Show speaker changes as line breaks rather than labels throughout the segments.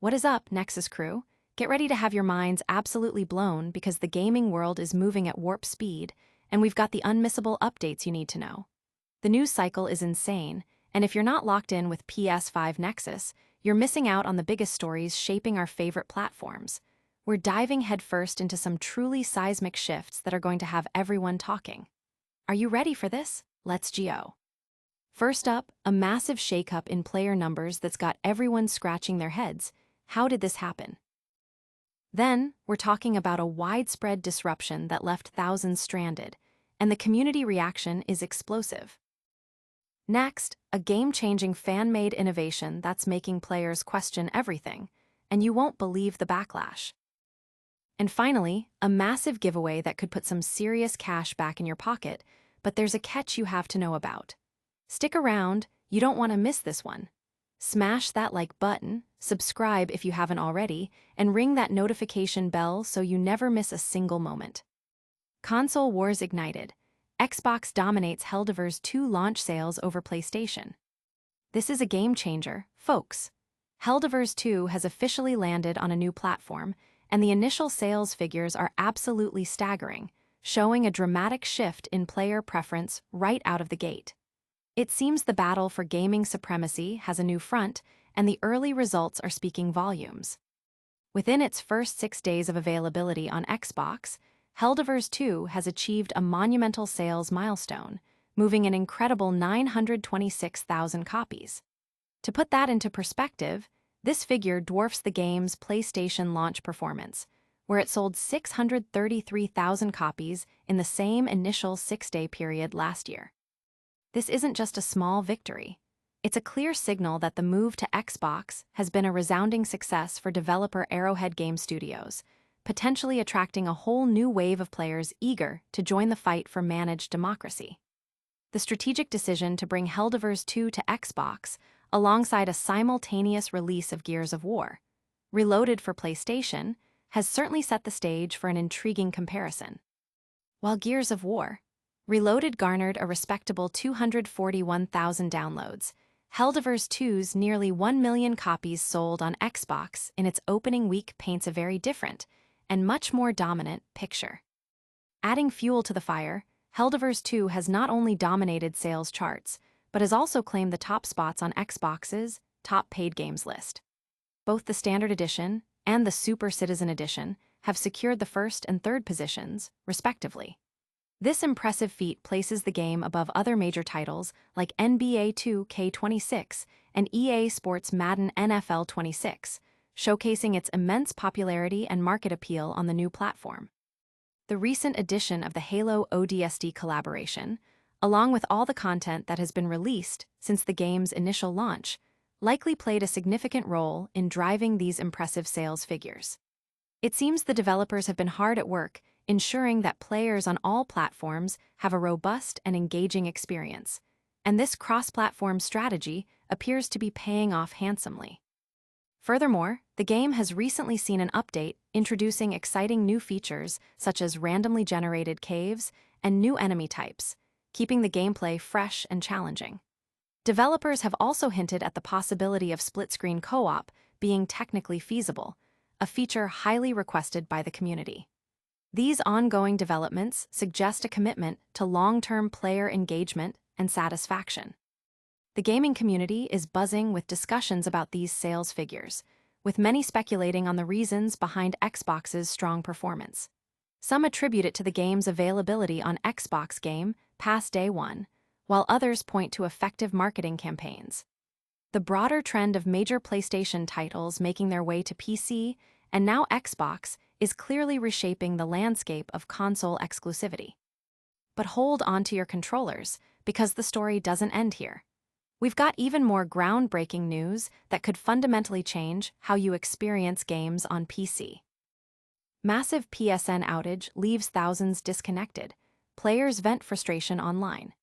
What is up, Nexus crew? Get ready to have your minds absolutely blown because the gaming world is moving at warp speed, and we've got the unmissable updates you need to know. The news cycle is insane, and if you're not locked in with PS5 Nexus, you're missing out on the biggest stories shaping our favorite platforms. We're diving headfirst into some truly seismic shifts that are going to have everyone talking. Are you ready for this? Let's go. First up, a massive shakeup in player numbers that's got everyone scratching their heads. How did this happen? Then, we're talking about a widespread disruption that left thousands stranded, and the community reaction is explosive. Next, a game-changing fan-made innovation that's making players question everything, and you won't believe the backlash. And finally, a massive giveaway that could put some serious cash back in your pocket, but there's a catch you have to know about. Stick around, you don't want to miss this one. Smash that like button, subscribe if you haven't already, and ring that notification bell so you never miss a single moment. Console wars ignited. Xbox dominates Helldivers 2 launch sales over PlayStation. This is a game changer, folks. Helldivers 2 has officially landed on a new platform, and the initial sales figures are absolutely staggering, showing a dramatic shift in player preference right out of the gate. It seems the battle for gaming supremacy has a new front, and the early results are speaking volumes. Within its first 6 days of availability on Xbox, Helldivers 2 has achieved a monumental sales milestone, moving an incredible 926,000 copies. To put that into perspective, this figure dwarfs the game's PlayStation launch performance, where it sold 633,000 copies in the same initial 6-day period last year. This isn't just a small victory. It's a clear signal that the move to Xbox has been a resounding success for developer Arrowhead Game Studios, potentially attracting a whole new wave of players eager to join the fight for managed democracy. The strategic decision to bring Helldivers 2 to Xbox, alongside a simultaneous release of Gears of War, Reloaded for PlayStation, has certainly set the stage for an intriguing comparison. While Gears of War, Reloaded garnered a respectable 241,000 downloads, Helldivers 2's nearly 1 million copies sold on Xbox in its opening week paints a very different and much more dominant picture. Adding fuel to the fire, Helldivers 2 has not only dominated sales charts, but has also claimed the top spots on Xbox's top paid games list. Both the Standard Edition and the Super Citizen Edition have secured the first and third positions, respectively. This impressive feat places the game above other major titles like NBA 2K26 and EA Sports Madden NFL 26, showcasing its immense popularity and market appeal on the new platform. The recent addition of the Halo ODST collaboration, along with all the content that has been released since the game's initial launch, likely played a significant role in driving these impressive sales figures. It seems the developers have been hard at work ensuring that players on all platforms have a robust and engaging experience, and this cross-platform strategy appears to be paying off handsomely. Furthermore, the game has recently seen an update introducing exciting new features such as randomly generated caves and new enemy types, keeping the gameplay fresh and challenging. Developers have also hinted at the possibility of split-screen co-op being technically feasible, a feature highly requested by the community. These ongoing developments suggest a commitment to long-term player engagement and satisfaction. The gaming community is buzzing with discussions about these sales figures, with many speculating on the reasons behind Xbox's strong performance. Some attribute it to the game's availability on Xbox Game Pass Day 1, while others point to effective marketing campaigns. The broader trend of major PlayStation titles making their way to PC and now Xbox is clearly reshaping the landscape of console exclusivity. But hold on to your controllers, because the story doesn't end here. We've got even more groundbreaking news that could fundamentally change how you experience games on PC. Massive PSN outage leaves thousands disconnected. Players vent frustration online.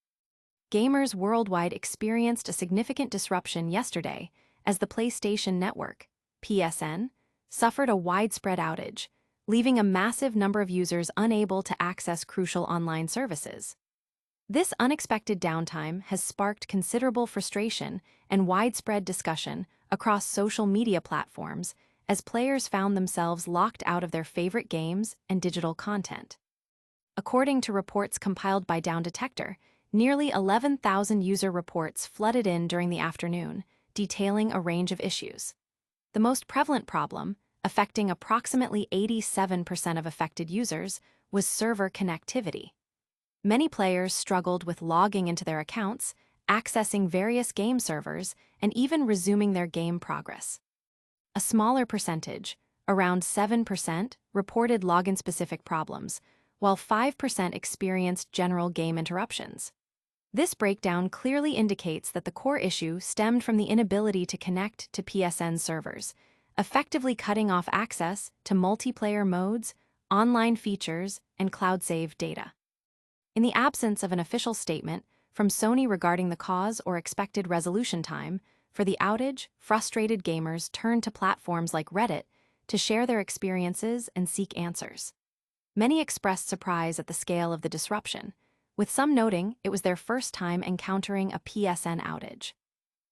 Gamers worldwide experienced a significant disruption yesterday as the PlayStation Network, PSN, suffered a widespread outage, leaving a massive number of users unable to access crucial online services. This unexpected downtime has sparked considerable frustration and widespread discussion across social media platforms as players found themselves locked out of their favorite games and digital content. According to reports compiled by Down Detector, nearly 11,000 user reports flooded in during the afternoon, detailing a range of issues. The most prevalent problem, affecting approximately 87% of affected users, was server connectivity. Many players struggled with logging into their accounts, accessing various game servers, and even resuming their game progress. A smaller percentage, around 7%, reported login-specific problems, while 5% experienced general game interruptions. This breakdown clearly indicates that the core issue stemmed from the inability to connect to PSN servers, effectively cutting off access to multiplayer modes, online features, and cloud-saved data. In the absence of an official statement from Sony regarding the cause or expected resolution time for the outage, frustrated gamers turned to platforms like Reddit to share their experiences and seek answers. Many expressed surprise at the scale of the disruption, with some noting it was their first time encountering a PSN outage.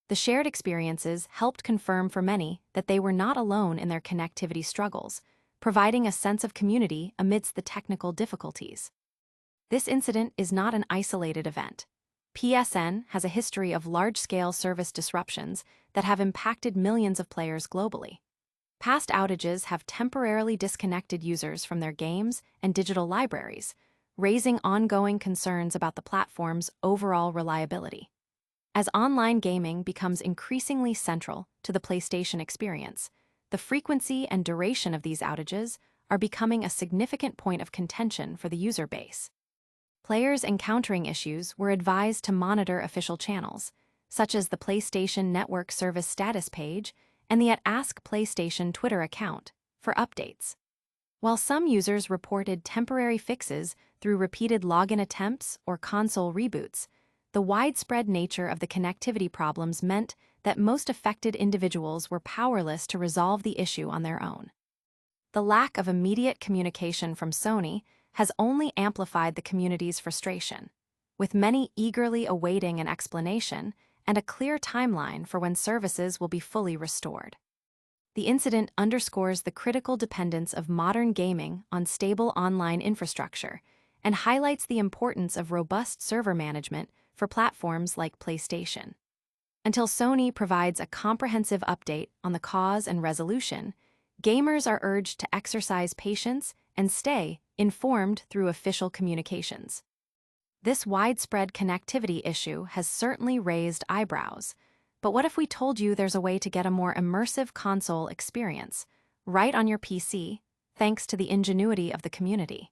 The shared experiences helped confirm for many that they were not alone in their connectivity struggles, providing a sense of community amidst the technical difficulties. This incident is not an isolated event. PSN has a history of large-scale service disruptions that have impacted millions of players globally. Past outages have temporarily disconnected users from their games and digital libraries, raising ongoing concerns about the platform's overall reliability. As online gaming becomes increasingly central to the PlayStation experience, the frequency and duration of these outages are becoming a significant point of contention for the user base. Players encountering issues were advised to monitor official channels, such as the PlayStation Network Service status page and the @Ask PlayStation Twitter account, for updates. While some users reported temporary fixes through repeated login attempts or console reboots, the widespread nature of the connectivity problems meant that most affected individuals were powerless to resolve the issue on their own. The lack of immediate communication from Sony has only amplified the community's frustration, with many eagerly awaiting an explanation and a clear timeline for when services will be fully restored. The incident underscores the critical dependence of modern gaming on stable online infrastructure and highlights the importance of robust server management for platforms like PlayStation. Until Sony provides a comprehensive update on the cause and resolution, gamers are urged to exercise patience and stay informed through official communications. This widespread connectivity issue has certainly raised eyebrows, but what if we told you there's a way to get a more immersive console experience right on your PC, thanks to the ingenuity of the community?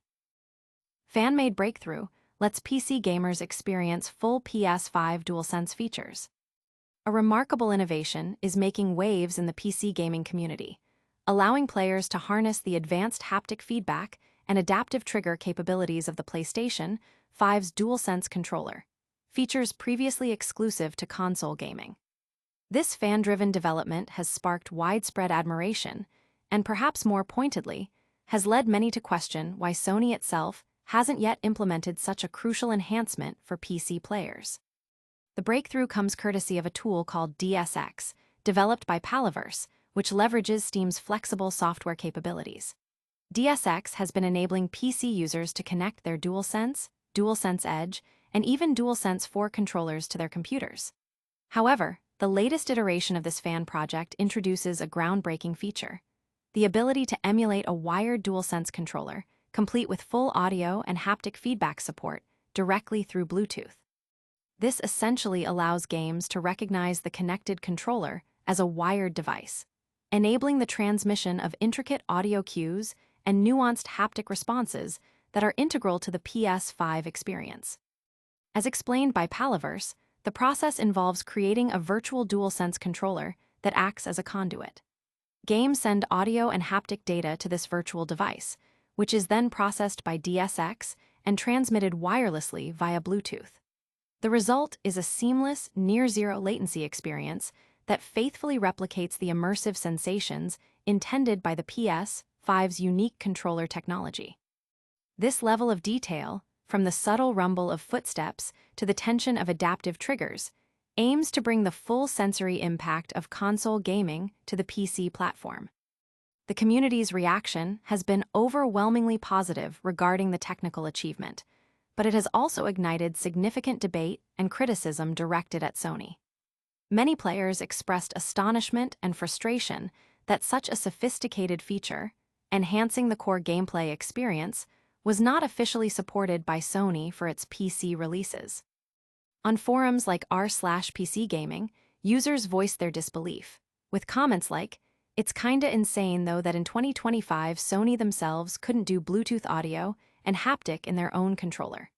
Fan-made Breakthrough lets PC gamers experience full PS5 DualSense features. A remarkable innovation is making waves in the PC gaming community, allowing players to harness the advanced haptic feedback and adaptive trigger capabilities of the PlayStation 5's DualSense controller, features previously exclusive to console gaming. This fan-driven development has sparked widespread admiration, and perhaps more pointedly, has led many to question why Sony itself hasn't yet implemented such a crucial enhancement for PC players. The breakthrough comes courtesy of a tool called DSX, developed by Helldivers, which leverages Steam's flexible software capabilities. DSX has been enabling PC users to connect their DualSense, DualSense Edge, and even DualSense 4 controllers to their computers. However, the latest iteration of this fan project introduces a groundbreaking feature: the ability to emulate a wired DualSense controller, complete with full audio and haptic feedback support, directly through Bluetooth. This essentially allows games to recognize the connected controller as a wired device, enabling the transmission of intricate audio cues and nuanced haptic responses that are integral to the PS5 experience. As explained by Helldivers, the process involves creating a virtual DualSense controller that acts as a conduit. Games send audio and haptic data to this virtual device, which is then processed by DSX and transmitted wirelessly via Bluetooth. The result is a seamless, near-zero latency experience that faithfully replicates the immersive sensations intended by the PS5's unique controller technology. This level of detail, from the subtle rumble of footsteps to the tension of adaptive triggers, aims to bring the full sensory impact of console gaming to the PC platform. The community's reaction has been overwhelmingly positive regarding the technical achievement, but it has also ignited significant debate and criticism directed at Sony. Many players expressed astonishment and frustration that such a sophisticated feature, enhancing the core gameplay experience, was not officially supported by Sony for its PC releases. On forums like r/PC Gaming, users voiced their disbelief, with comments like, "It's kinda insane though that in 2025 Sony themselves couldn't do Bluetooth audio and haptic in their own controller."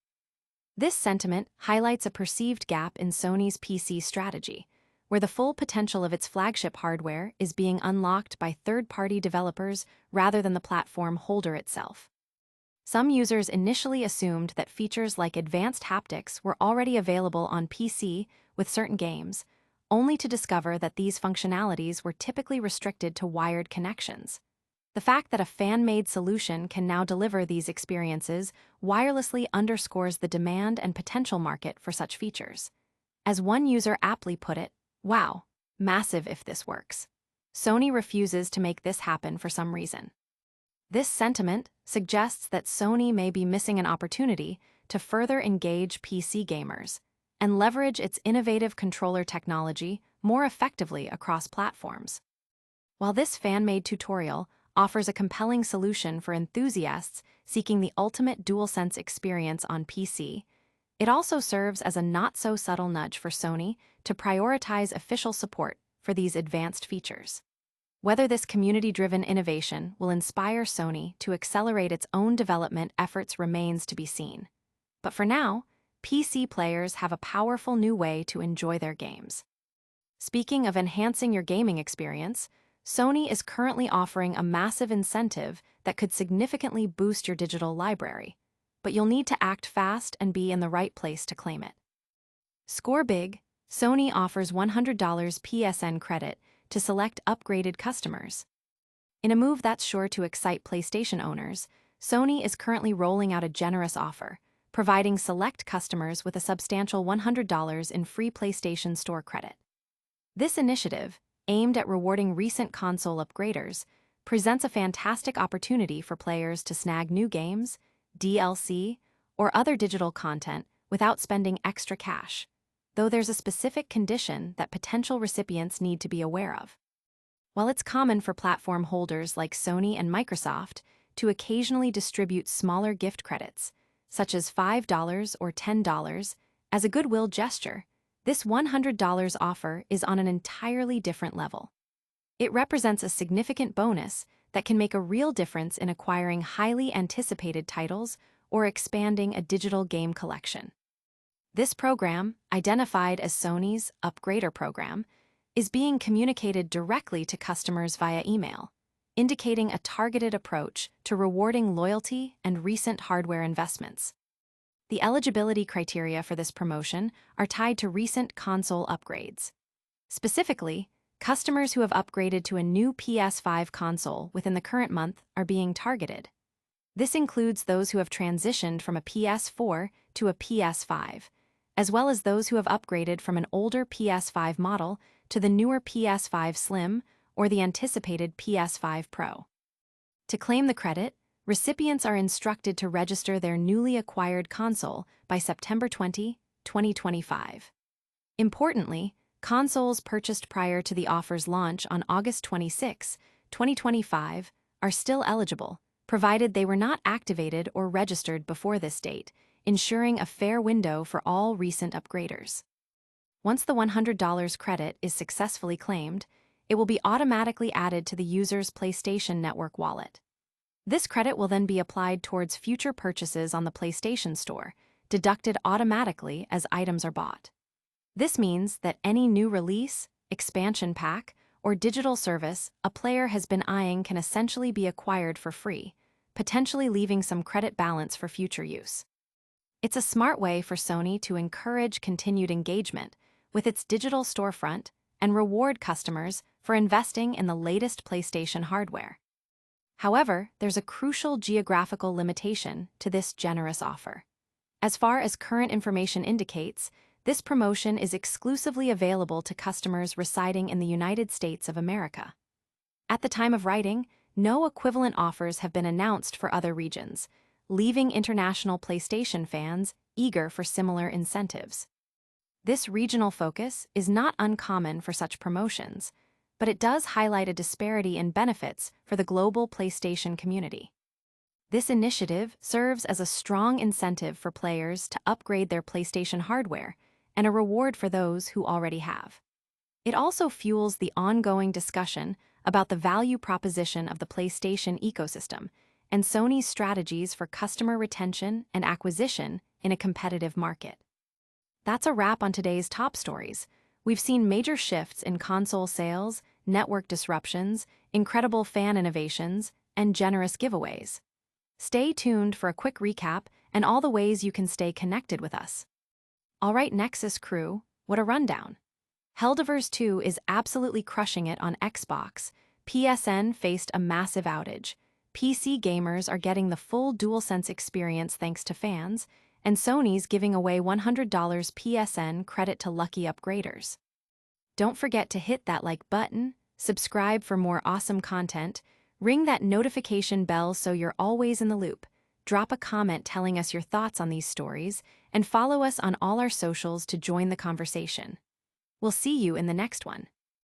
This sentiment highlights a perceived gap in Sony's PC strategy, where the full potential of its flagship hardware is being unlocked by third-party developers rather than the platform holder itself. Some users initially assumed that features like advanced haptics were already available on PC with certain games, only to discover that these functionalities were typically restricted to wired connections. The fact that a fan-made solution can now deliver these experiences wirelessly underscores the demand and potential market for such features. As one user aptly put it, "Wow, massive if this works." Sony refuses to make this happen for some reason. This sentiment suggests that Sony may be missing an opportunity to further engage PC gamers and leverage its innovative controller technology more effectively across platforms. While this fan-made tutorial offers a compelling solution for enthusiasts seeking the ultimate DualSense experience on PC, it also serves as a not-so-subtle nudge for Sony to prioritize official support for these advanced features. Whether this community-driven innovation will inspire Sony to accelerate its own development efforts remains to be seen. But for now, PC players have a powerful new way to enjoy their games. Speaking of enhancing your gaming experience, Sony is currently offering a massive incentive that could significantly boost your digital library, but you'll need to act fast and be in the right place to claim it. Score big, Sony offers $100 PSN credit to select upgraded customers. In a move that's sure to excite PlayStation owners, Sony is currently rolling out a generous offer, providing select customers with a substantial $100 in free PlayStation Store credit. This initiative, aimed at rewarding recent console upgraders, presents a fantastic opportunity for players to snag new games, DLC, or other digital content without spending extra cash, though there's a specific condition that potential recipients need to be aware of. While it's common for platform holders like Sony and Microsoft to occasionally distribute smaller gift credits, such as $5 or $10, as a goodwill gesture, this $100 offer is on an entirely different level. It represents a significant bonus that can make a real difference in acquiring highly anticipated titles or expanding a digital game collection. This program, identified as Sony's Upgrader Program, is being communicated directly to customers via email, indicating a targeted approach to rewarding loyalty and recent hardware investments. The eligibility criteria for this promotion are tied to recent console upgrades. Specifically, customers who have upgraded to a new PS5 console within the current month are being targeted. This includes those who have transitioned from a PS4 to a PS5, as well as those who have upgraded from an older PS5 model to the newer PS5 Slim or the anticipated PS5 Pro. To claim the credit, recipients are instructed to register their newly acquired console by September 20, 2025. Importantly, consoles purchased prior to the offer's launch on August 26, 2025, are still eligible, provided they were not activated or registered before this date, ensuring a fair window for all recent upgraders. Once the $100 credit is successfully claimed, it will be automatically added to the user's PlayStation Network wallet. This credit will then be applied towards future purchases on the PlayStation Store, deducted automatically as items are bought. This means that any new release, expansion pack, or digital service a player has been eyeing can essentially be acquired for free, potentially leaving some credit balance for future use. It's a smart way for Sony to encourage continued engagement with its digital storefront and reward customers for investing in the latest PlayStation hardware. However, there's a crucial geographical limitation to this generous offer. As far as current information indicates, this promotion is exclusively available to customers residing in the United States of America. At the time of writing, no equivalent offers have been announced for other regions, leaving international PlayStation fans eager for similar incentives. This regional focus is not uncommon for such promotions, but it does highlight a disparity in benefits for the global PlayStation community. This initiative serves as a strong incentive for players to upgrade their PlayStation hardware and a reward for those who already have. It also fuels the ongoing discussion about the value proposition of the PlayStation ecosystem and Sony's strategies for customer retention and acquisition in a competitive market. That's a wrap on today's top stories. We've seen major shifts in console sales, network disruptions, incredible fan innovations, and generous giveaways. Stay tuned for a quick recap and all the ways you can stay connected with us. All right, Nexus crew, what a rundown. Helldivers 2 is absolutely crushing it on Xbox. PSN faced a massive outage. PC gamers are getting the full DualSense experience thanks to fans, and Sony's giving away $100 PSN credit to lucky upgraders. Don't forget to hit that like button, subscribe for more awesome content, ring that notification bell so you're always in the loop, drop a comment telling us your thoughts on these stories, and follow us on all our socials to join the conversation. We'll see you in the next one.